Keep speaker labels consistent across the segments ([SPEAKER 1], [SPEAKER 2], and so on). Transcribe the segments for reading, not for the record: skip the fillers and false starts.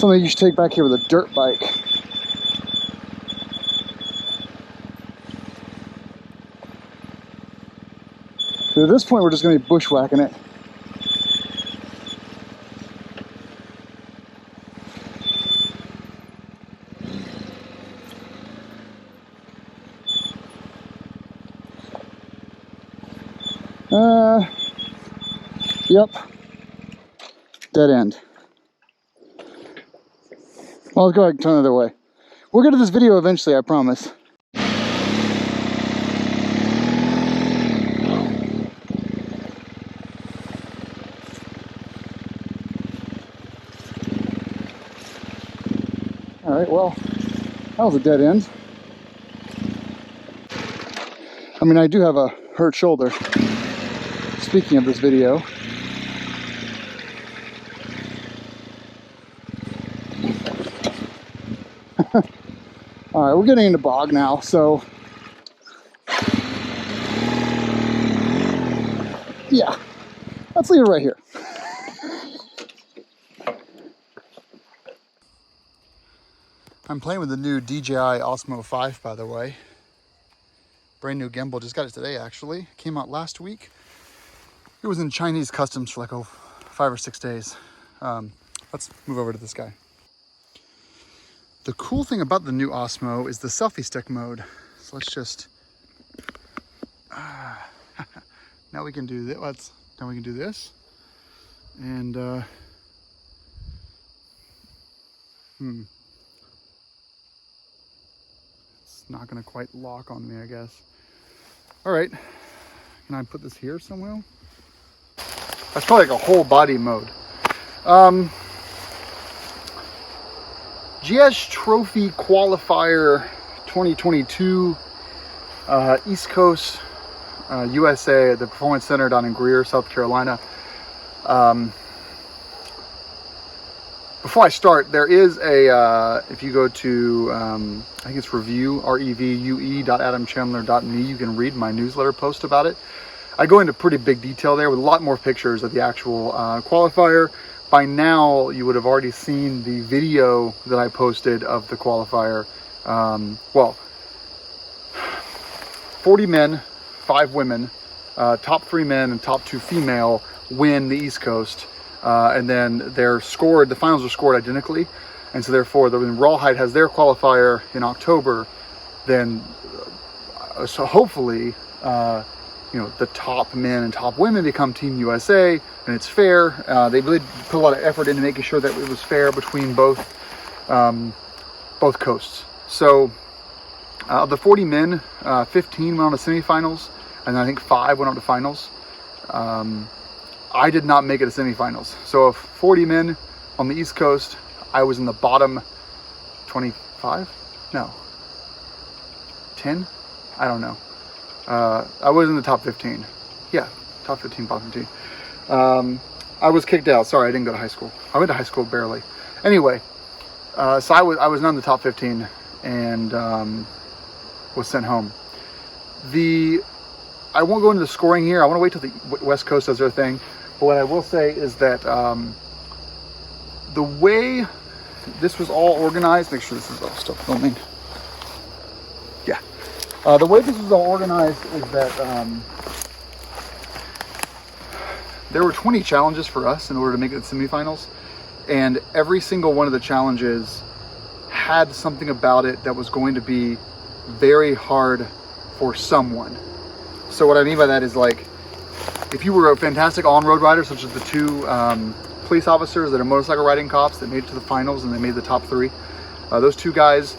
[SPEAKER 1] Something you should take back here with a dirt bike. So at this point, we're just going to be bushwhacking it. Yep. Dead end. Well, let's go ahead and turn the other way. We'll get to this video eventually, I promise. All right, well, that was a dead end. I mean, I do have a hurt shoulder. Speaking of this video. All right, we're getting into bog now, so yeah, let's leave it right here. I'm playing with the new DJI Osmo 5, by the way. Brand new gimbal, just got it today actually. Came out last week. It was in Chinese customs for like 5 or 6 days. Let's move over to this guy. The cool thing about the new Osmo is the selfie stick mode. So let's just, now we can do this. Now we can do this. And, it's not gonna quite lock on me, I guess. All right, can I put this here somewhere? That's probably like a whole body mode. GS Trophy Qualifier 2022, East Coast, USA, at the Performance Center down in Greer, South Carolina. Before I start, there is a, if you go to, I think it's revue.adamchandler.me, you can read my newsletter post about it. I go into pretty big detail there with a lot more pictures of the actual qualifier. By now, you would have already seen the video that I posted of the qualifier. Well, 40 men, 5 women, top 3 men and top 2 female win the East Coast. And then they're scored, the finals are scored identically. And so therefore, when Rawhide has their qualifier in October, then so hopefully, you know, the top men and top women become Team USA, and it's fair. They really put a lot of effort into making sure that it was fair between both coasts. So of the 40 men, 15 went on to semifinals, and I think 5 went on to finals. I did not make it to semifinals. So of 40 men on the East Coast, I was in the bottom 25? No. 10? I don't know. I was in the top 15. Yeah, top 15, bottom 15. I was kicked out. Sorry, I didn't go to high school. I went to high school barely. Anyway, so I was not in the top 15 and was sent home. I won't go into the scoring here. I want to wait till the West Coast does their thing. But what I will say is that the way this was all organized, make sure this is all still filming. Yeah. The way this was all organized is that there were 20 challenges for us in order to make it to semifinals. And every single one of the challenges had something about it that was going to be very hard for someone. So what I mean by that is, like, if you were a fantastic on-road rider, such as the 2 police officers that are motorcycle riding cops that made it to the finals and they made the top 3, those 2 guys,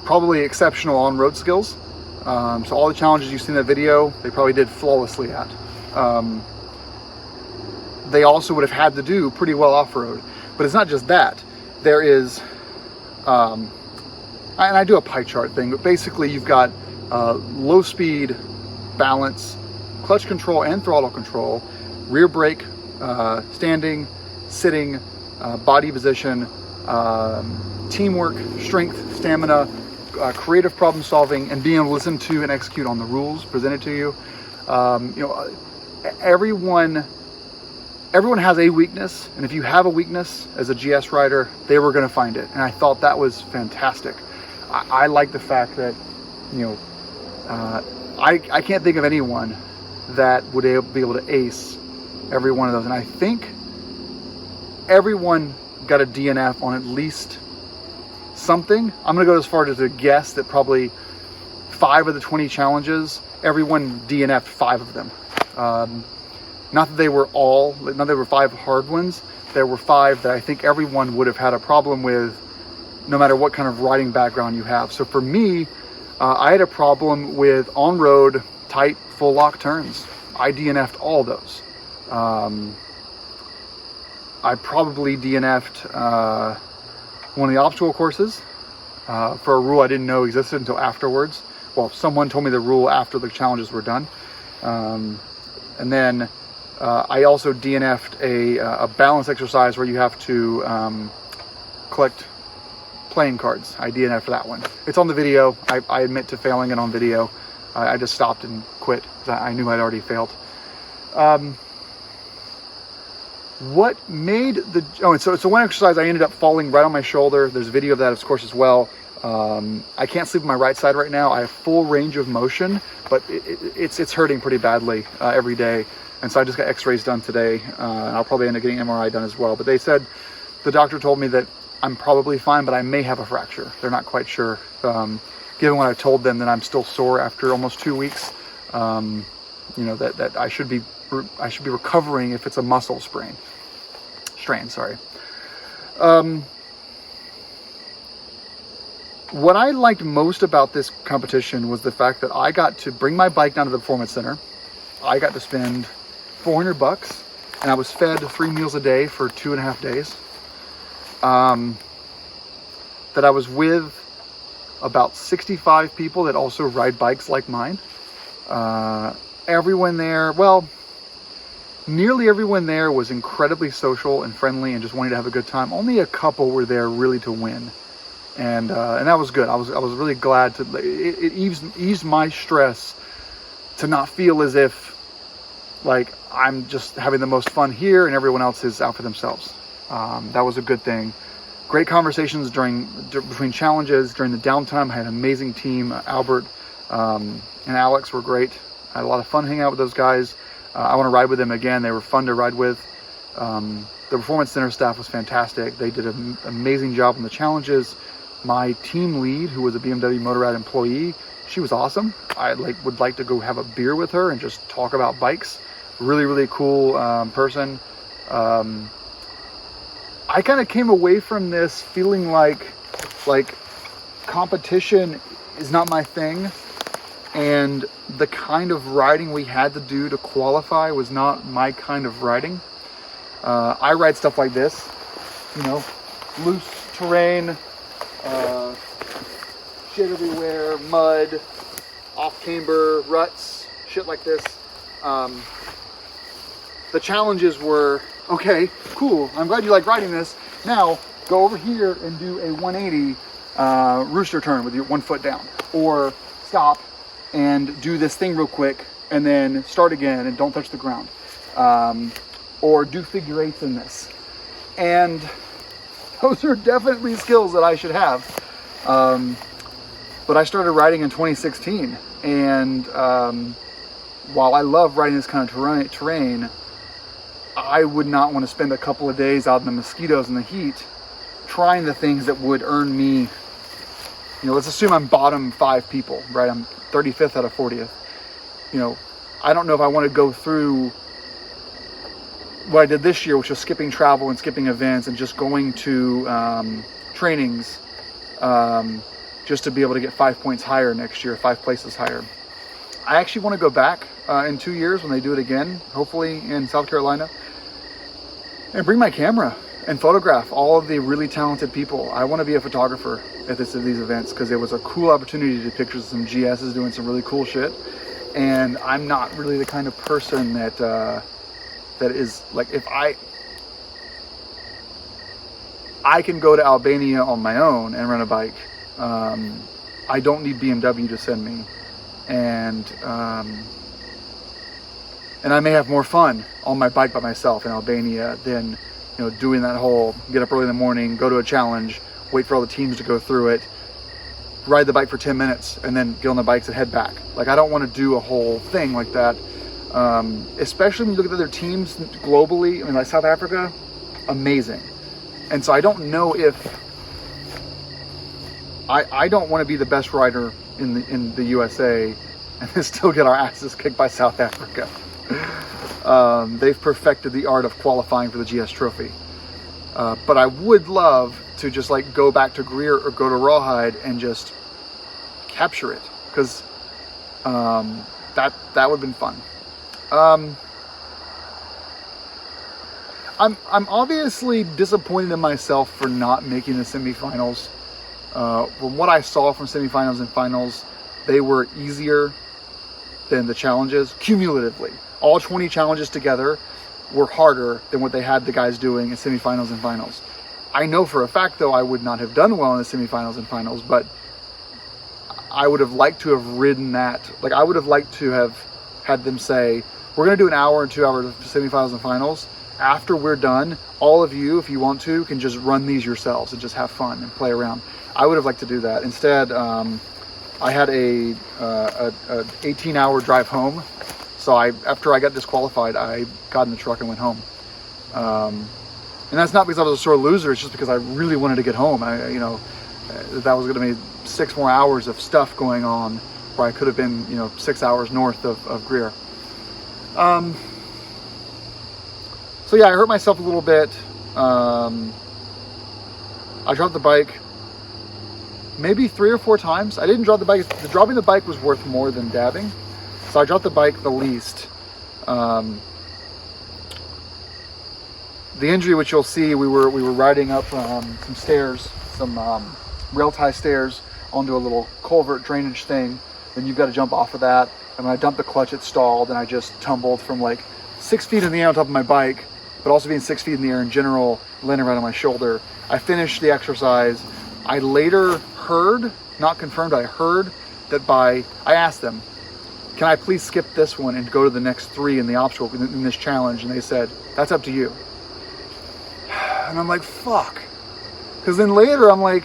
[SPEAKER 1] probably exceptional on-road skills. So all the challenges you see in that video, they probably did flawlessly at. They also would have had to do pretty well off-road. But it's not just that. There is, and I do a pie chart thing, but basically you've got low speed, balance, clutch control and throttle control, rear brake, standing, sitting, body position, teamwork, strength, stamina, creative problem solving, and being able to listen to and execute on the rules presented to you. You know, everyone everyone has a weakness, and if you have a weakness as a GS rider, they were going to find it. And I thought that was fantastic. I like the fact that, you know, I can't think of anyone that would be able to ace every one of those. And I think everyone got a DNF on at least something. I'm going to go as far as to guess that probably 5 of the 20 challenges, everyone DNF'd 5 of them. Not that they were 5 hard ones. There were 5 that I think everyone would have had a problem with, no matter what kind of riding background you have. So for me, I had a problem with on-road, tight, full lock turns. I DNF'd all those. I probably DNF'd one of the obstacle courses for a rule I didn't know existed until afterwards. Well, someone told me the rule after the challenges were done. And then I also DNF'd a balance exercise where you have to collect playing cards. I DNF'd for that one. It's on the video. I admit to failing it on video. I just stopped and quit because I knew I'd already failed. What made the... Oh, and so one exercise I ended up falling right on my shoulder. There's a video of that, of course, as well. I can't sleep on my right side right now. I have full range of motion, but it's hurting pretty badly every day. And so I just got x-rays done today. I'll probably end up getting MRI done as well. But they said, the doctor told me that I'm probably fine, but I may have a fracture. They're not quite sure. Given what I told them, that I'm still sore after almost 2 weeks. You know, that I should be recovering if it's a muscle strain. What I liked most about this competition was the fact that I got to bring my bike down to the Performance Center. I got to spend $400, and I was fed 3 meals a day for 2.5 days. That I was with about 65 people that also ride bikes like mine. Everyone there, well, nearly everyone there was incredibly social and friendly and just wanted to have a good time. Only a couple were there really to win. And that was good. I was really glad to, it eased my stress to not feel as if like I'm just having the most fun here and everyone else is out for themselves. That was a good thing. Great conversations between challenges. During the downtime, I had an amazing team. Albert and Alex were great. I had a lot of fun hanging out with those guys. I want to ride with them again. They were fun to ride with. The Performance Center staff was fantastic. They did an amazing job on the challenges. My team lead, who was a BMW Motorrad employee, she was awesome. I would like to go have a beer with her and just talk about bikes. Really, really cool person. I kind of came away from this feeling like competition is not my thing, and the kind of riding we had to do to qualify was not my kind of riding. I ride stuff like this, you know, loose terrain, shit everywhere, mud, off camber, ruts, shit like this. The challenges were, okay, cool, I'm glad you like riding this. Now, go over here and do a 180 rooster turn with your 1 foot down. Or stop and do this thing real quick and then start again and don't touch the ground. Or do figure eights in this. And those are definitely skills that I should have. But I started riding in 2016. And while I love riding this kind of terrain, I would not want to spend a couple of days out in the mosquitoes and the heat trying the things that would earn me, you know, let's assume I'm bottom 5 people, right? I'm 35th out of 40th. You know, I don't know if I want to go through what I did this year, which was skipping travel and skipping events and just going to trainings just to be able to get 5 points higher next year, 5 places higher. I actually want to go back in 2 years when they do it again, hopefully in South Carolina, and bring my camera and photograph all of the really talented people. I want to be a photographer at these events because it was a cool opportunity to take pictures of some GSs doing some really cool shit. And I'm not really the kind of person that that is like, if I can go to Albania on my own and rent a bike. I don't need BMW to send me. And And I may have more fun on my bike by myself in Albania than, doing that whole get up early in the morning, go to a challenge, wait for all the teams to go through it, ride the bike for 10 minutes, and then get on the bikes and head back. Like, I don't want to do a whole thing like that. Especially when you look at other teams globally. I mean, like South Africa, amazing. And so I don't know if I don't want to be the best rider in the USA and then still get our asses kicked by South Africa. They've perfected the art of qualifying for the GS Trophy. But I would love to just like go back to Greer or go to Rawhide and just capture it, because that would have been fun. I'm obviously disappointed in myself for not making the semifinals. From what I saw from semifinals and finals, they were easier than the challenges cumulatively. All 20 challenges together were harder than what they had the guys doing in semifinals and finals. I know for a fact, though, I would not have done well in the semifinals and finals, but I would have liked to have ridden that. Like, I would have liked to have had them say, we're going to do an hour and 2 hours of semifinals and finals. After we're done, all of you, if you want to, can just run these yourselves and just have fun and play around. I would have liked to do that. Instead, I had a 18-hour drive home. So after I got disqualified, I got in the truck and went home. And that's not because I was a sore loser. It's just because I really wanted to get home. That was going to be 6 more hours of stuff going on where I could have been, 6 hours north of Greer. So yeah, I hurt myself a little bit. I dropped the bike maybe 3 or 4 times. I didn't drop the bike. Dropping the bike was worth more than dabbing. So I dropped the bike the least. The injury, which you'll see, we were riding up some stairs, some rail tie stairs onto a little culvert drainage thing. Then you've got to jump off of that. And when I dumped the clutch, it stalled, and I just tumbled from like 6 feet in the air on top of my bike, but also being 6 feet in the air in general, landing right on my shoulder. I finished the exercise. I later heard, not confirmed, I heard that I asked them, can I please skip this one and go to the next 3 in the obstacle in this challenge? And they said, that's up to you. And I'm like, fuck. Because then later I'm like,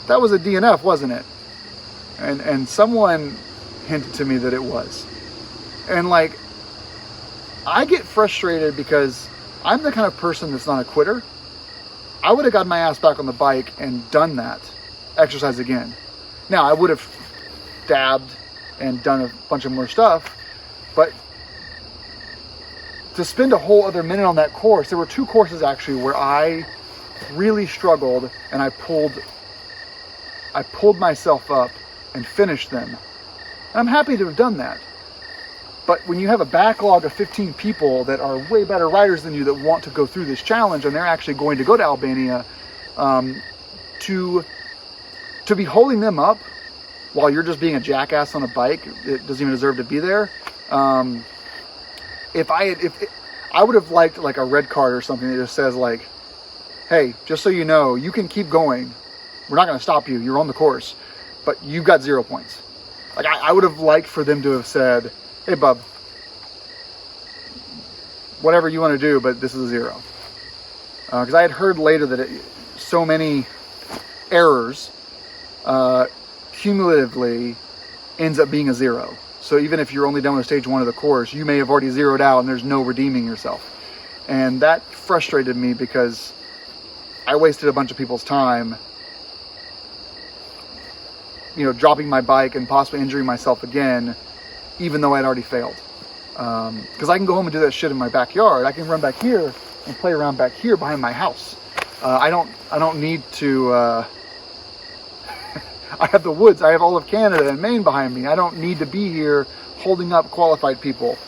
[SPEAKER 1] that was a DNF, wasn't it? And someone hinted to me that it was. And like, I get frustrated because I'm the kind of person that's not a quitter. I would have gotten my ass back on the bike and done that exercise again. Now, I would have dabbed and done a bunch of more stuff, but to spend a whole other minute on that course, there were 2 courses actually where I really struggled, and I pulled myself up and finished them. And I'm happy to have done that. But when you have a backlog of 15 people that are way better riders than you that want to go through this challenge, and they're actually going to go to Albania, to be holding them up while you're just being a jackass on a bike, it doesn't even deserve to be there. If I would have liked like a red card or something that just says like, hey, just so you know, you can keep going. We're not going to stop you. You're on the course, but you've got 0 points. Like I would have liked for them to have said, hey, bub, whatever you want to do, but this is a 0. Because I had heard later that so many errors cumulatively ends up being a 0. So even if you're only done with stage 1 of the course, you may have already zeroed out and there's no redeeming yourself. And that frustrated me because I wasted a bunch of people's time, dropping my bike and possibly injuring myself again, even though I'd already failed. Because I can go home and do that shit in my backyard. I can run back here and play around back here behind my house. I don't need to, I have the woods. I have all of Canada and Maine behind me. I don't need to be here holding up qualified people.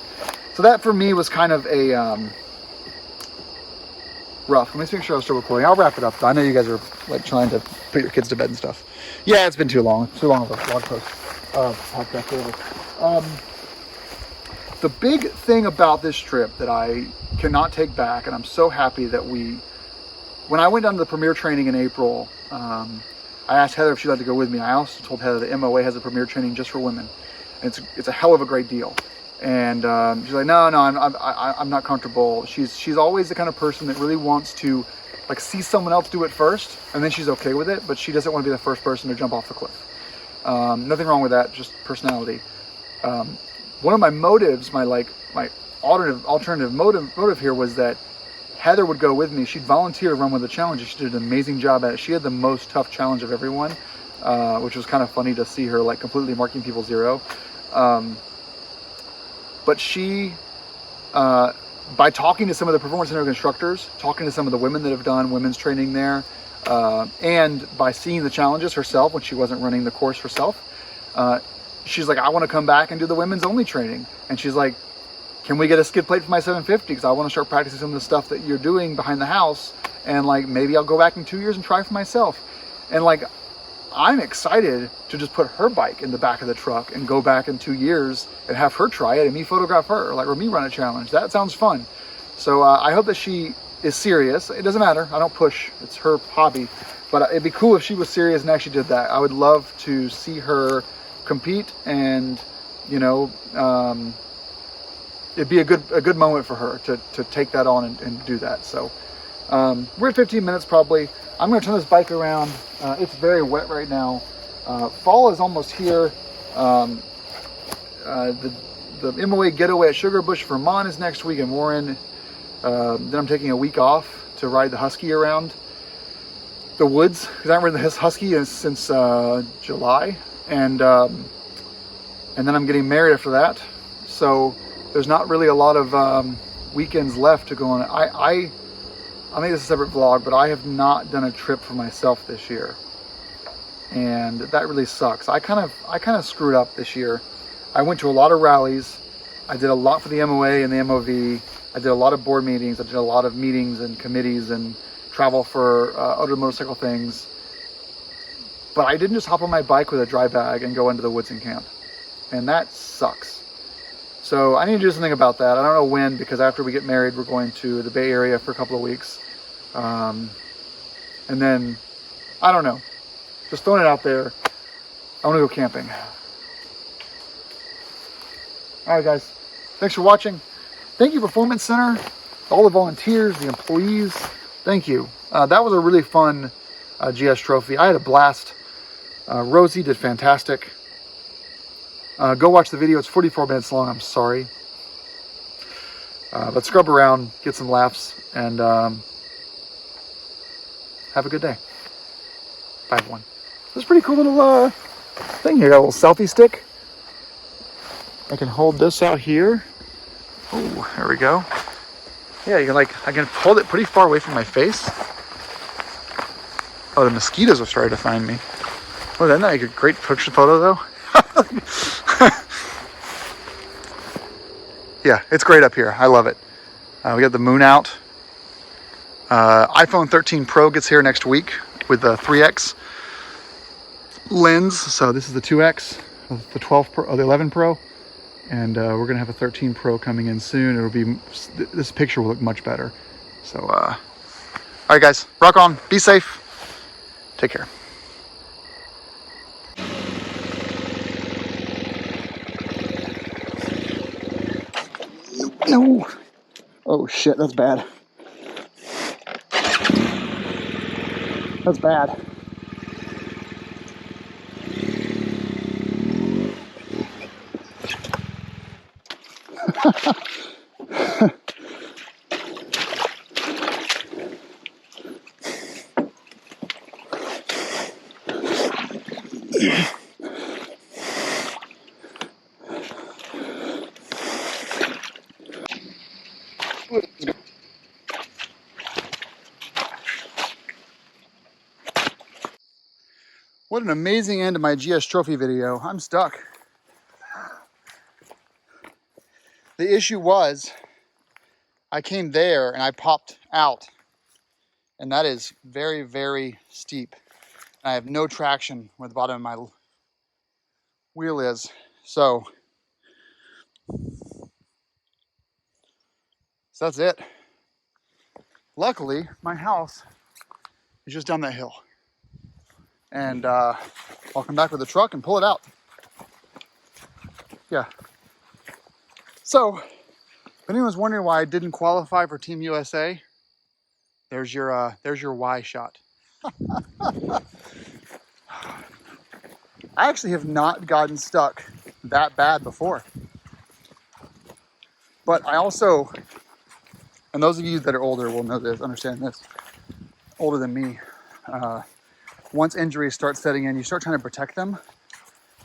[SPEAKER 1] So that for me was kind of a rough. Let me make sure I'm still recording. I'll wrap it up. I know you guys are like trying to put your kids to bed and stuff. Yeah, it's been too long. Too long of a blog post. Podcast. The big thing about this trip that I cannot take back, and I'm so happy that when I went down to the premier training in April, I asked Heather if she'd like to go with me. I also told Heather that MOA has a premier training just for women. And it's a hell of a great deal. And she's like, no, I'm not comfortable. She's always the kind of person that really wants to like see someone else do it first, and then she's okay with it, but she doesn't want to be the first person to jump off the cliff. Nothing wrong with that, just personality. One of my motives, my alternative motive here was that Heather would go with me. She'd volunteer to run with the challenge. She did an amazing job at it. She had the most tough challenge of everyone, which was kind of funny to see her like completely marking people zero. But she, by talking to some of the performance center instructors, talking to some of the women that have done women's training there, and by seeing the challenges herself when she wasn't running the course herself, she's like, I want to come back and do the women's only training. And she's like, can we get a skid plate for my 750? Because I want to start practicing some of the stuff that you're doing behind the house. And like, maybe I'll go back in 2 years and try for myself. And like, I'm excited to just put her bike in the back of the truck and go back in 2 years and have her try it and me photograph her, like, or me run a challenge. That sounds fun. So I hope that she is serious. It doesn't matter. I don't push. It's her hobby. But it'd be cool if she was serious and actually did that. I would love to see her compete, and, you know, it'd be a good moment for her to take that on and do that. So we're at 15 minutes probably. I'm going to turn this bike around. It's very wet right now. Fall is almost here. The MOA getaway at Sugar Bush, Vermont is next week in Warren. Then I'm taking a week off to ride the Husky around the woods, because I haven't ridden the Husky since July. And then I'm getting married after that. So there's not really a lot of weekends left to go on. I'll make this a separate vlog, but I have not done a trip for myself this year, and that really sucks. I kind of screwed up this year. I went to a lot of rallies. I did a lot for the MOA and the MOV. I did a lot of board meetings. I did a lot of meetings and committees and travel for other motorcycle things. But I didn't just hop on my bike with a dry bag and go into the woods and camp, and that sucks. So I need to do something about that. I don't know when, because after we get married, we're going to the Bay Area for a couple of weeks. And then, I don't know. Just throwing it out there. I want to go camping. All right, guys. Thanks for watching. Thank you, Performance Center. All the volunteers, the employees. Thank you. That was a really fun GS trophy. I had a blast. Rosie did fantastic. Go watch the video. It's 44 minutes long. I'm sorry. But scrub around, get some laughs, and have a good day. Bye, everyone. This is a pretty cool little thing here. Got a little selfie stick. I can hold this out here. Oh, there we go. Yeah, you can I can hold it pretty far away from my face. Oh, the mosquitoes are starting to find me. Oh, isn't that like a great picture photo though? Yeah, it's great up here. I love it. We got the moon out. iPhone 13 Pro gets here next week with the 3X lens. So this is the 2X, the 12 Pro, the 11 Pro, and we're gonna have a 13 Pro coming in soon. It'll be, this picture will look much better. So, all right, guys, rock on. Be safe. Take care. No. Oh shit, that's bad. That's bad. What an amazing end to my GS Trophy video. I'm stuck. The issue was, I came there and I popped out. And that is very, very steep. And I have no traction where the bottom of my wheel is. So that's it. Luckily, my house is just down that hill. And I'll come back with the truck and pull it out. Yeah. So, if anyone's wondering why I didn't qualify for Team USA, there's your why shot. I actually have not gotten stuck that bad before. But I also, and those of you that are older will know this, understand this, older than me, once injuries start setting in, you start trying to protect them.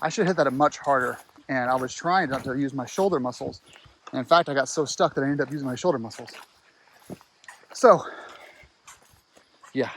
[SPEAKER 1] I should have hit that much harder, and I was trying not to use my shoulder muscles. And in fact, I got so stuck that I ended up using my shoulder muscles. So, yeah.